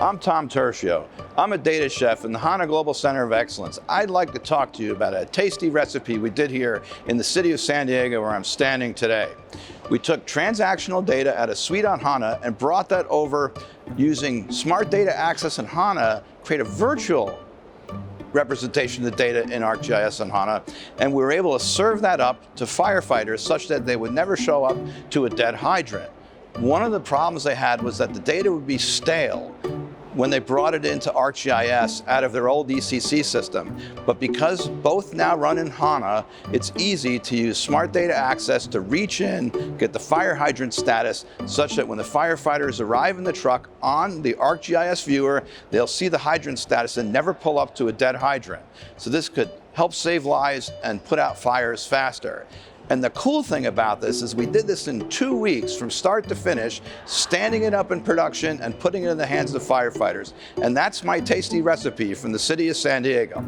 I'm Tom Tercio. I'm a data chef in the HANA Global Center of Excellence. I'd like to talk to you about a tasty recipe we did here in the city of San Diego where I'm standing today. We took transactional data out of Suite on HANA and brought that over using Smart Data Access in HANA, create a virtual representation of the data in ArcGIS on HANA, and we were able to serve that up to firefighters such that they would never show up to a dead hydrant. One of the problems they had was that the data would be stale when they brought it into ArcGIS out of their old ECC system. But because both now run in HANA, it's easy to use Smart Data Access to reach in, get the fire hydrant status, such that when the firefighters arrive in the truck on the ArcGIS viewer, they'll see the hydrant status and never pull up to a dead hydrant. So this could help save lives and put out fires faster. And the cool thing about this is we did this in 2 weeks from start to finish, standing it up in production and putting it in the hands of firefighters. And that's my tasty recipe from the city of San Diego.